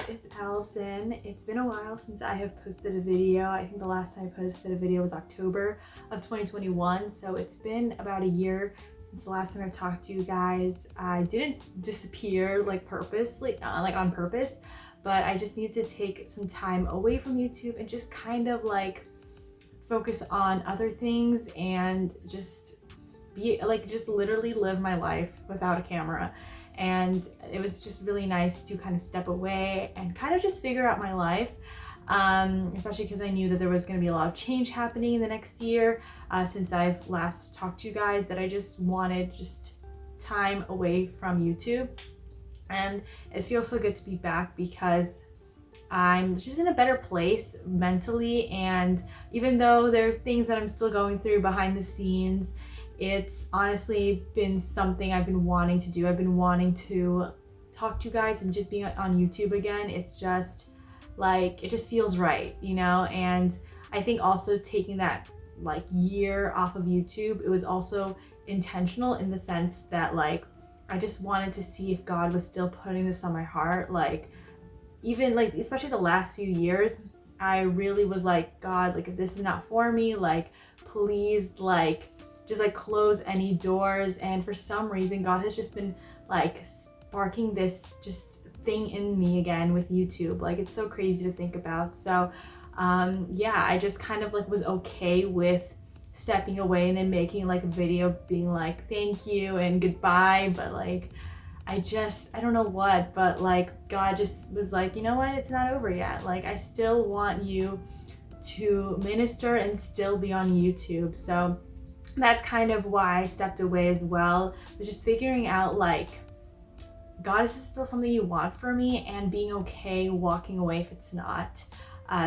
it's Allison. It's been a while since I have posted a video. I think the last time I posted a video was October of 2021, so it's been about a year since the last time I've talked to you guys. I didn't disappear like purposely, like on purpose, but I just needed to take some time away from YouTube and just kind of like focus on other things and just be like, just literally live my life without a camera. And it was just really nice to kind of step away and kind of just figure out my life, especially because I knew that there was going to be a lot of change happening in the next year since I've last talked to you guys, that I just wanted just time away from YouTube. And it feels so good to be back because I'm just in a better place mentally, and even though there's things that I'm still going through behind the scenes, it's honestly been something I've been wanting to do. I've been wanting to talk to you guys and just being on YouTube again. It's just like, it just feels right, you know? And I think also taking that like year off of YouTube, it was also intentional in the sense that like, I just wanted to see if God was still putting this on my heart. Like, even like, especially the last few years, I really was like, God, like if this is not for me, like please, like just like close any doors. And for some reason, God has just been like sparking this just thing in me again with YouTube. Like, it's so crazy to think about. So yeah, I just kind of like was okay with stepping away and then making like a video being like thank you and goodbye, but like I don't know what, but like God just was like, you know what, it's not over yet. Like, I still want you to minister and still be on YouTube. So that's kind of why I stepped away as well, but just figuring out like, God, is this still something you want for me? And being okay walking away if it's not.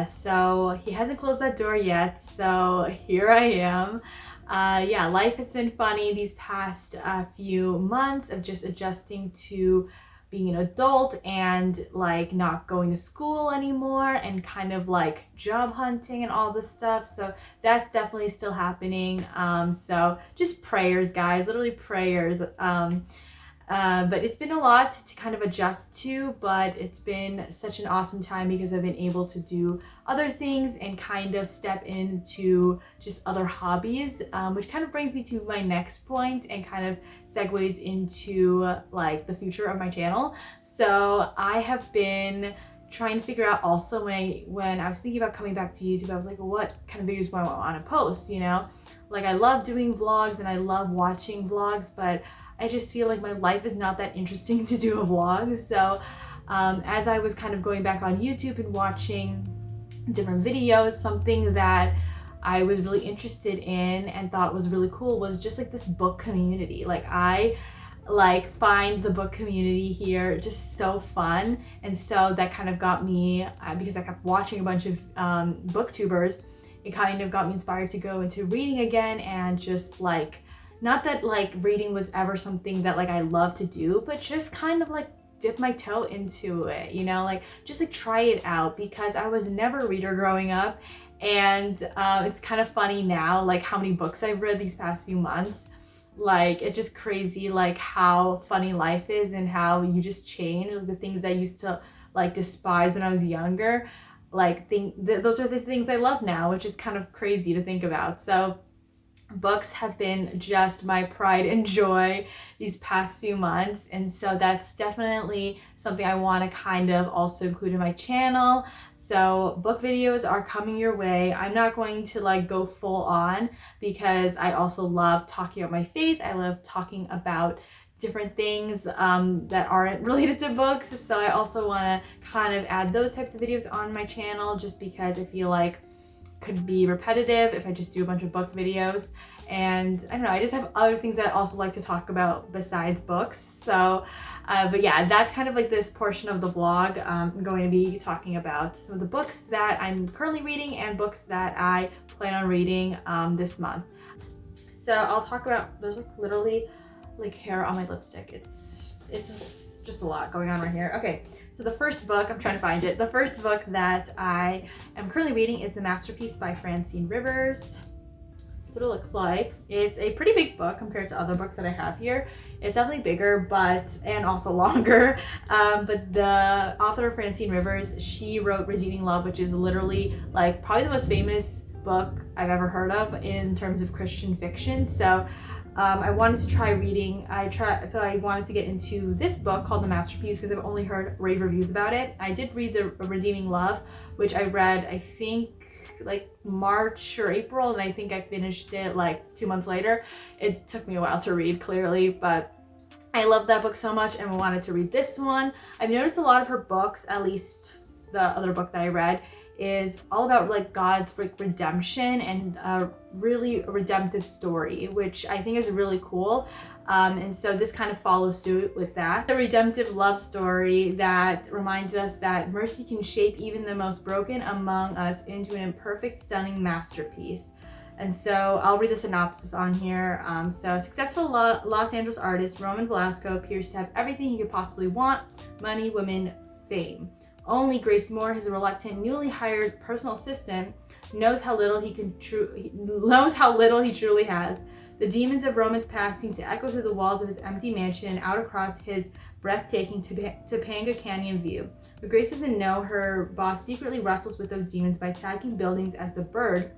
So he hasn't closed that door yet, so here I am. Yeah, life has been funny these past few months of just adjusting to being an adult and like not going to school anymore and kind of like job hunting and all this stuff. So that's definitely still happening. So just prayers, guys, literally prayers. But it's been a lot to kind of adjust to, but it's been such an awesome time because I've been able to do other things and kind of step into just other hobbies, which kind of brings me to my next point and kind of segues into like the future of my channel. So I have been trying to figure out also when I was thinking about coming back to YouTube, I was like, well, what kind of videos do I want to post, you know? Like, I love doing vlogs and I love watching vlogs, but I just feel like my life is not that interesting to do a vlog. So as I was kind of going back on YouTube and watching different videos, something that I was really interested in and thought was really cool was just like this book community. Like, I like find the book community here just so fun, and so that kind of got me because I kept watching a bunch of booktubers, it kind of got me inspired to go into reading again. And just like, not that like reading was ever something that like I love to do, but just kind of like dip my toe into it, you know, like just like try it out, because I was never a reader growing up. And it's kind of funny now, like how many books I've read these past few months. Like, it's just crazy like how funny life is and how you just change. Like, the things I used to like despise when I was younger, like those are the things I love now, which is kind of crazy to think about. So books have been just my pride and joy these past few months, and so that's definitely something I want to kind of also include in my channel. So book videos are coming your way. I'm not going to like go full on because I also love talking about my faith. I love talking about different things that aren't related to books, so I also want to kind of add those types of videos on my channel, just because I feel like could be repetitive if I just do a bunch of book videos. And I don't know, I just have other things that I also like to talk about besides books. So but yeah, that's kind of like this portion of the vlog. I'm going to be talking about some of the books that I'm currently reading and books that I plan on reading this month. So I'll talk about, there's like literally like hair on my lipstick. It's just a lot going on right here. Okay, so the first book, I'm trying to find it. The first book that I am currently reading is The Masterpiece by Francine Rivers. That's what it looks like. It's a pretty big book compared to other books that I have here. It's definitely bigger, and also longer. But the author, Francine Rivers, she wrote Redeeming Love, which is literally like probably the most famous book I've ever heard of in terms of Christian fiction. So I wanted to try reading. So I wanted to get into this book called The Masterpiece because I've only heard rave reviews about it. I did read the Redeeming Love, which I read, I think, like March or April, and I think I finished it like 2 months later. It took me a while to read, clearly, but I love that book so much and I wanted to read this one. I've noticed a lot of her books, at least the other book that I read, is all about like God's like redemption and a really redemptive story, which I think is really cool. And so this kind of follows suit with that. The redemptive love story that reminds us that mercy can shape even the most broken among us into an imperfect, stunning masterpiece. And so I'll read the synopsis on here. So successful Los Angeles artist Roman Velasco appears to have everything he could possibly want: money, women, fame. Only Grace Moore, his reluctant, newly hired personal assistant, knows how little he truly has. The demons of Roman's past seem to echo through the walls of his empty mansion and out across his breathtaking Topanga Canyon view. But Grace doesn't know her boss secretly wrestles with those demons by tagging buildings as the Bird,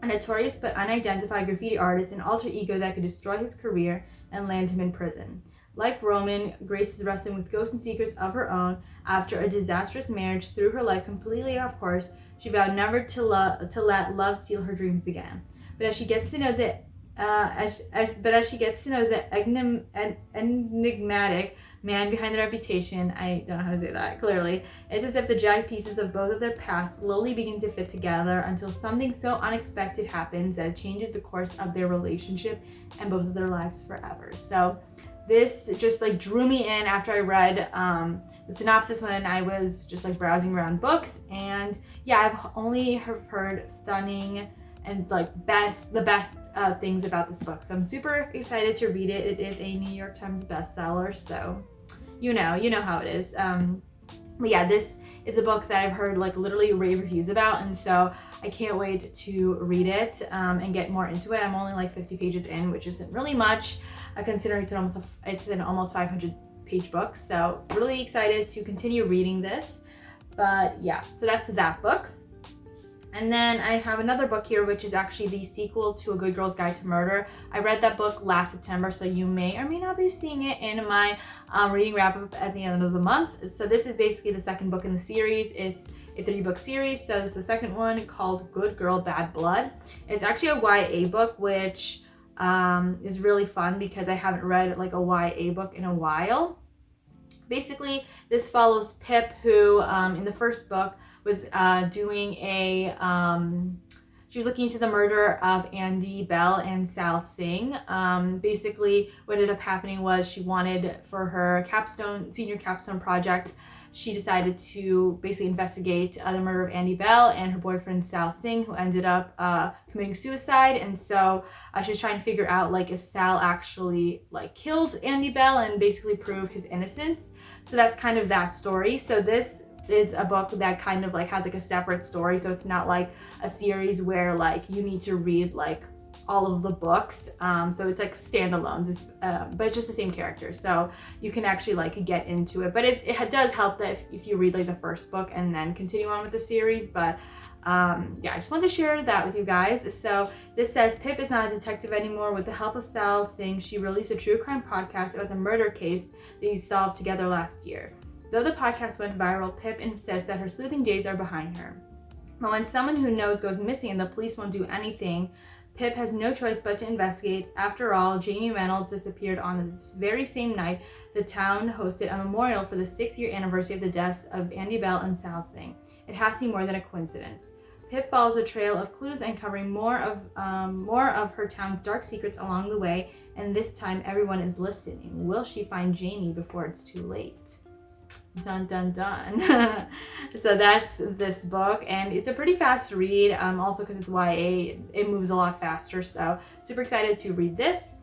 a notorious but unidentified graffiti artist, an alter ego that could destroy his career and land him in prison. Like Roman, Grace is wrestling with ghosts and secrets of her own. After a disastrous marriage threw her life completely off course, she vowed never to let love steal her dreams again. But as she gets to know the enigmatic man behind the reputation, I don't know how to say that clearly, it's as if the jagged pieces of both of their pasts slowly begin to fit together until something so unexpected happens that it changes the course of their relationship and both of their lives forever. So this just like drew me in after I read the synopsis when I was just like browsing around books. And yeah, I've only heard stunning and like the best things about this book. So I'm super excited to read it. It is a New York Times bestseller, so you know how it is. But yeah, this is a book that I've heard like literally rave reviews about, and so I can't wait to read it and get more into it. I'm only like 50 pages in, which isn't really much considering it's an almost 500 page book. So really excited to continue reading this. But yeah, so that's that book. And then I have another book here, which is actually the sequel to A Good Girl's Guide to Murder. I read that book last September, so you may or may not be seeing it in my reading wrap-up at the end of the month. So this is basically the second book in the series. It's a 3-book series, so it's the second one called Good Girl, Bad Blood. It's actually a YA book, which is really fun because I haven't read like a YA book in a while. Basically, this follows Pip, who in the first book was doing she was looking into the murder of Andy Bell and Sal Singh. Basically, what ended up happening was she wanted for her senior capstone project, she decided to basically investigate the murder of Andy Bell and her boyfriend Sal Singh, who ended up committing suicide. And so she was trying to figure out like if Sal actually like killed Andy Bell and basically prove his innocence. So that's kind of that story. So this is a book that kind of like has like a separate story, so it's not like a series where like you need to read like all of the books, so it's like standalones, but it's just the same character, so you can actually like get into it. But it does help that if you read like the first book and then continue on with the series. But yeah, I just wanted to share that with you guys. So this says, Pip is not a detective anymore. With the help of Sal Singh, she released a true crime podcast about the murder case that he solved together last year. Though the podcast went viral, Pip insists that her sleuthing days are behind her. But when someone who knows goes missing and the police won't do anything, Pip has no choice but to investigate. After all, Jamie Reynolds disappeared on the very same night the town hosted a memorial for the 6-year anniversary of the deaths of Andy Bell and Sal Singh. It has to be more than a coincidence. Pip follows a trail of clues, uncovering more of her town's dark secrets along the way, and this time everyone is listening. Will she find Jamie before it's too late? Dun dun dun. So that's this book, and it's a pretty fast read, also because it's YA, it moves a lot faster, so super excited to read this.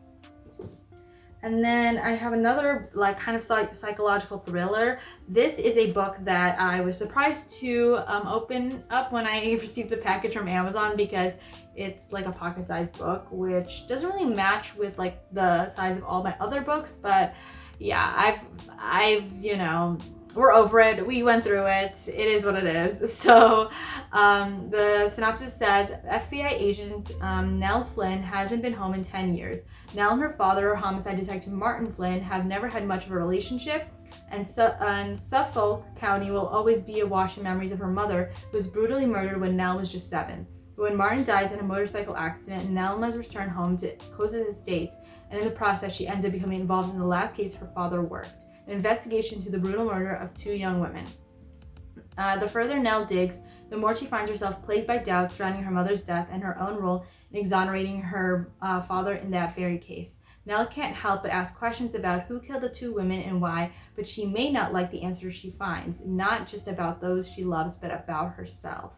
And then I have another like kind of psychological thriller. This is a book that I was surprised to open up when I received the package from Amazon, because it's like a pocket-sized book, which doesn't really match with like the size of all my other books. But yeah, I've you know, we're over it. We went through it. It is what it is. So the synopsis says FBI agent Nell Flynn hasn't been home in 10 years. Nell and her father, homicide detective Martin Flynn, have never had much of a relationship, and Suffolk County will always be awash in memories of her mother, who was brutally murdered when Nell was just 7. But when Martin dies in a motorcycle accident, Nell must return home to close his estate, and in the process she ends up becoming involved in the last case her father worked, an investigation into the brutal murder of 2 young women. The further Nell digs, the more she finds herself plagued by doubts surrounding her mother's death and her own role in exonerating her father in that very case. Nell can't help but ask questions about who killed the 2 women and why, but she may not like the answers she finds, not just about those she loves, but about herself.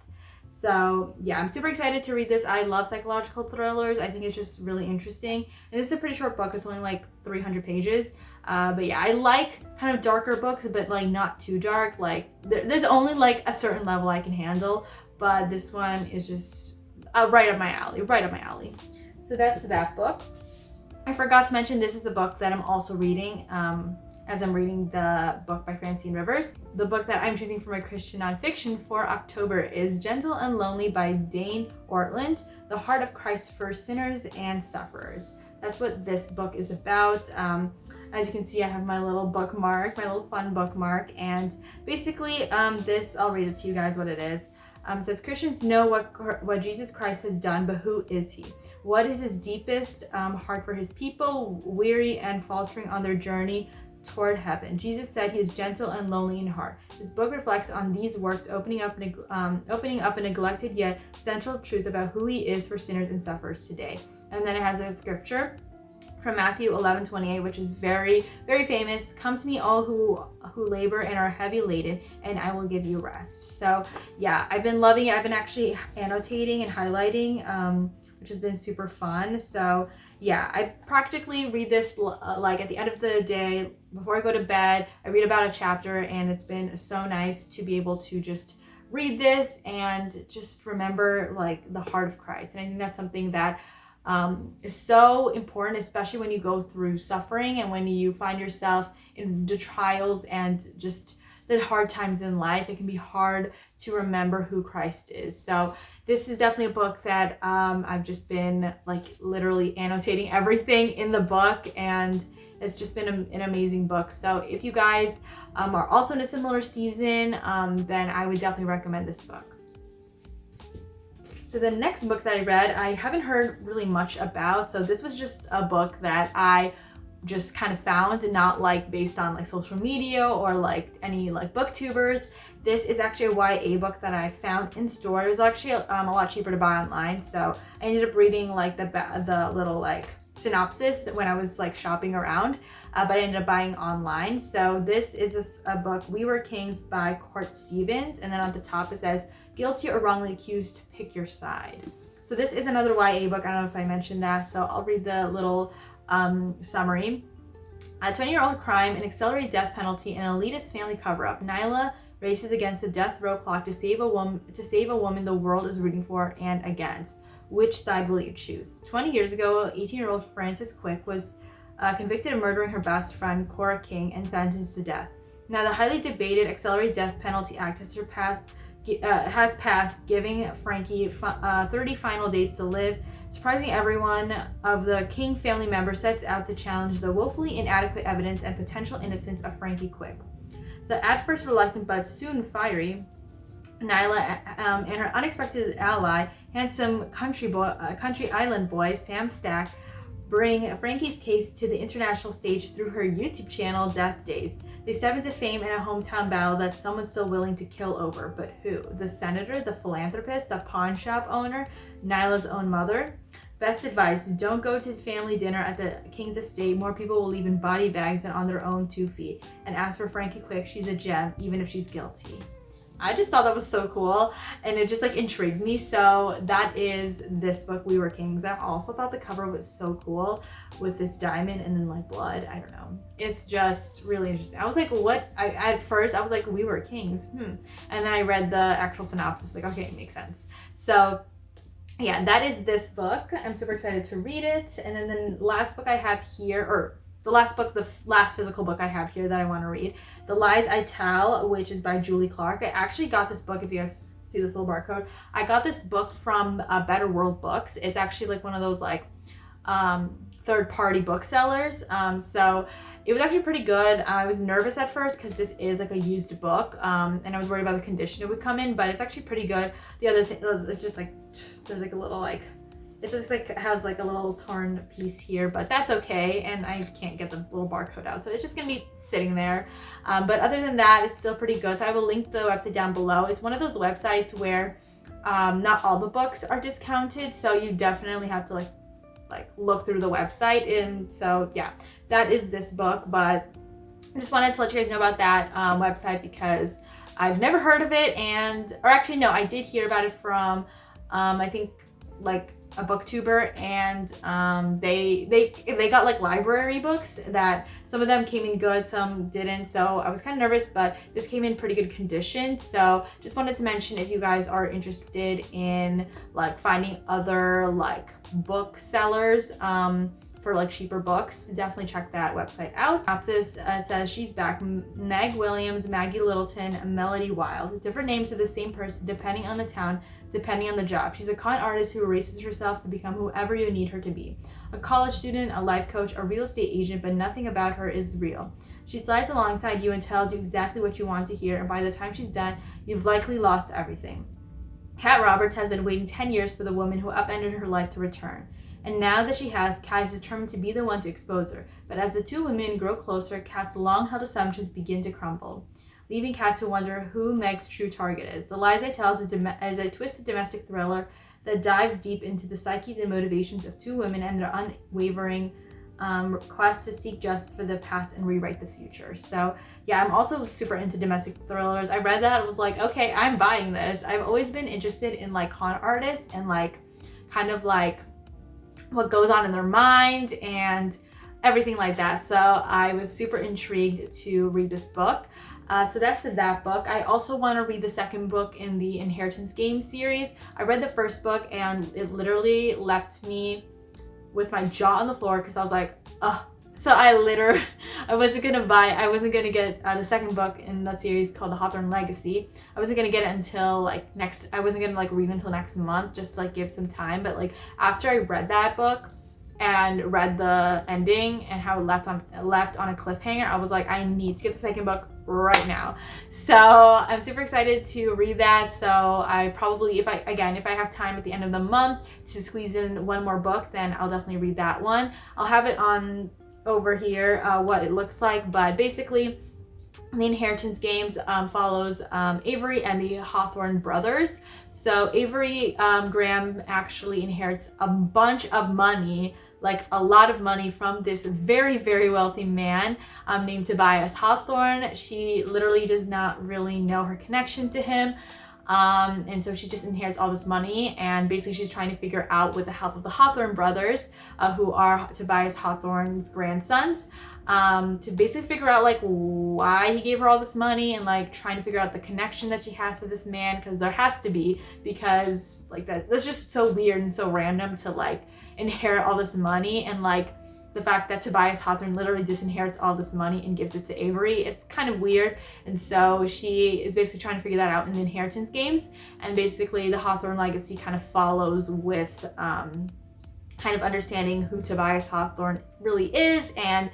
So yeah, I'm super excited to read this. I love psychological thrillers. I think it's just really interesting. And it's a pretty short book. It's only like 300 pages. But yeah, I like kind of darker books, but like not too dark. Like there's only like a certain level I can handle, but this one is just right up my alley. So that's that book. I forgot to mention this is the book that I'm also reading as I'm reading the book by Francine Rivers. The book that I'm choosing for my Christian nonfiction for October is Gentle and Lonely by Dane Ortland, The Heart of Christ for Sinners and Sufferers. That's what this book is about. As you can see, I have my little bookmark, my little fun bookmark, and basically this, I'll read it to you guys what it is. It says, Christians know what Jesus Christ has done, but who is he? What is his deepest heart for his people, weary and faltering on their journey toward heaven? Jesus said he is gentle and lonely in heart. This book reflects on these works, opening up a neglected yet central truth about who he is for sinners and sufferers today. And then it has a scripture from Matthew 11:28, which is very, very famous. Come to me, all who labor and are heavy laden, and I will give you rest. So yeah, I've been loving it. I've been actually annotating and highlighting, which has been super fun. So yeah, I practically read this like at the end of the day before I go to bed. I read about a chapter, and it's been so nice to be able to just read this and just remember like the heart of Christ. And I think that's something that is so important, especially when you go through suffering and when you find yourself in the trials and just the hard times in life. It can be hard to remember who Christ is. So this is definitely a book that I've just been like literally annotating everything in the book, and it's just been an amazing book. So if you guys are also in a similar season, then I would definitely recommend this book. So the next book that I read, I haven't heard really much about. So this was just a book that I just kind of found, and not like based on like social media or like any like booktubers. This is actually a YA book that I found in store. It was actually a lot cheaper to buy online. So I ended up reading like the little like synopsis when I was like shopping around, but I ended up buying online. So this is a book, We Were Kings by Court Stevens, and then at the top it says, guilty or wrongly accused, pick your side. So this is another YA book. I don't know if I mentioned that, so I'll read the little summary. A 20-year-old crime, an accelerated death penalty, and an elitist family cover-up. Nyla races against the death row clock to save a woman the world is rooting for and against. Which side will you choose? 20 years ago, 18-year-old Frances Quick was convicted of murdering her best friend, Cora King, and sentenced to death. Now, the highly debated Accelerated Death Penalty Act has passed, giving Frankie 30 final days to live. Surprising everyone, of the King family member sets out to challenge the woefully inadequate evidence and potential innocence of Frankie Quick. The at first reluctant but soon fiery Nyla and her unexpected ally, handsome country island boy Sam Stack, bring Frankie's case to the international stage through her YouTube channel, Death Days. They step into fame in a hometown battle that someone's still willing to kill over. But who? The senator, the philanthropist, the pawn shop owner, Nyla's own mother? Best advice, don't go to family dinner at the King's estate. More people will leave in body bags than on their own 2 feet. And as for Frankie Quick, she's a gem, even if she's guilty. I just thought that was so cool, and it just like intrigued me. So that is this book, We Were Kings. I also thought the cover was so cool with this diamond and then like blood. I don't know, it's just really interesting. I was like, what? At first I was like, We Were Kings, and then I read the actual synopsis, like, okay, it makes sense. So yeah, that is this book. I'm super excited to read it. And then the last book I have here, or the last physical book I have here that I want to read, The Lies I Tell, which is by Julie Clark. I actually got this book, if you guys see this little barcode, I got this book from Better World Books. It's actually like one of those like third-party booksellers. So it was actually pretty good. I was nervous at first because this is like a used book, and I was worried about the condition it would come in, but it's actually pretty good. The other thing, it's just like, there's like a little like, it just like has like a little torn piece here, but that's okay, and I can't get the little barcode out, so it's just gonna be sitting there. But other than that, it's still pretty good. So I will link the website down below. It's one of those websites where not all the books are discounted, so you definitely have to like look through the website. And so yeah, that is this book. But I just wanted to let you guys know about that website because I've never heard of it, or actually no, I did hear about it from I think like a booktuber, and they got like library books that some of them came in good, some didn't, so I was kind of nervous, but this came in pretty good condition. So just wanted to mention, if you guys are interested in like finding other like booksellers for like cheaper books, definitely check that website out. Synopsis, it says she's back: Meg Williams, Maggie Littleton, Melody Wild. Different names to the same person depending on the town, depending on the job. She's a con artist who erases herself to become whoever you need her to be. A college student, a life coach, a real estate agent, but nothing about her is real. She slides alongside you and tells you exactly what you want to hear, and by the time she's done, you've likely lost everything. Kat Roberts has been waiting 10 years for the woman who upended her life to return. And now that she has, Kat is determined to be the one to expose her. But as the two women grow closer, Kat's long-held assumptions begin to crumble, leaving Kat to wonder who Meg's true target is. The Lies I Tell is a twisted domestic thriller that dives deep into the psyches and motivations of two women and their unwavering quest to seek justice for the past and rewrite the future. So yeah, I'm also super into domestic thrillers. I read that, I was like, okay, I'm buying this. I've always been interested in like con artists and like kind of like what goes on in their mind and everything like that. So I was super intrigued to read this book. So that's that book. I also want to read the second book in the Inheritance Game series. I read the first book and it literally left me with my jaw on the floor because I was like, ugh. So I wasn't gonna get the second book in the series called The Hawthorne Legacy. I wasn't gonna get it until like I wasn't gonna like read until next month, just to like give some time. But like after I read that book and read the ending and how it left on a cliffhanger, I was like, I need to get the second book right now. So I'm super excited to read that. So I probably, if I have time at the end of the month to squeeze in one more book, then I'll definitely read that one. I'll have it on over here what it looks like, but basically the Inheritance Games follows Avery and the Hawthorne brothers. So Avery Graham actually inherits a bunch of money, like a lot of money, from this very, very wealthy man named Tobias Hawthorne. She literally does not really know her connection to him. And so she just inherits all this money, and basically she's trying to figure out, with the help of the Hawthorne brothers, who are Tobias Hawthorne's grandsons, to basically figure out like why he gave her all this money, and like trying to figure out the connection that she has to this man, because there has to be, because like that's just so weird and so random to like inherit all this money, and like the fact that Tobias Hawthorne literally disinherits all this money and gives it to Avery. It's kind of weird. And so she is basically trying to figure that out in the Inheritance Games. And basically the Hawthorne Legacy kind of follows with kind of understanding who Tobias Hawthorne really is and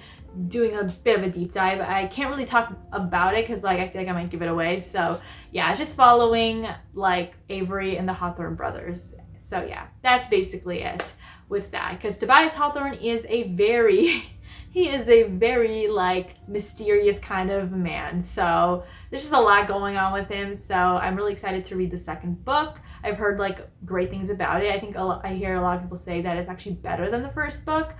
doing a bit of a deep dive. I can't really talk about it because like I feel like I might give it away. So yeah, just following like Avery and the Hawthorne brothers. So yeah, that's basically it with that, because Tobias Hawthorne is a very he is a very like mysterious kind of man. So there's just a lot going on with him. So I'm really excited to read the second book. I've heard like great things about it. I think I hear a lot of people say that it's actually better than the first book.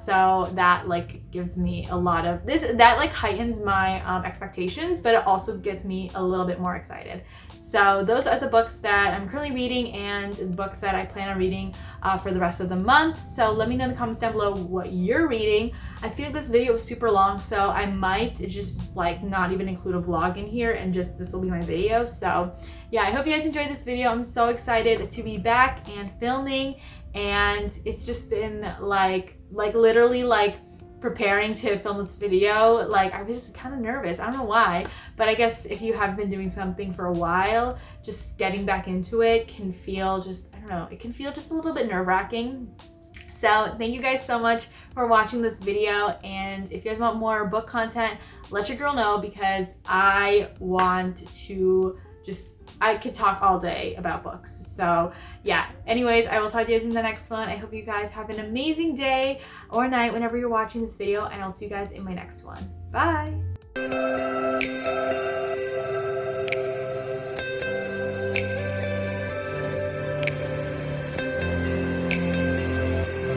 So that like gives me a lot of that like heightens my expectations, but it also gets me a little bit more excited. So those are the books that I'm currently reading and the books that I plan on reading for the rest of the month. So let me know in the comments down below what you're reading. I feel like this video was super long, so I might just like not even include a vlog in here and just this will be my video. So yeah, I hope you guys enjoyed this video. I'm so excited to be back and filming, and it's just been like literally like preparing to film this video, like I was just kind of nervous. I don't know why, but I guess if you have been doing something for a while, just getting back into it can feel just, I don't know, it can feel just a little bit nerve-wracking. So thank you guys so much for watching this video, and if you guys want more book content, let your girl know, because I want to I could talk all day about books. So yeah, anyways, I will talk to you guys in the next one. I hope you guys have an amazing day or night whenever you're watching this video, and I'll see you guys in my next one. Bye.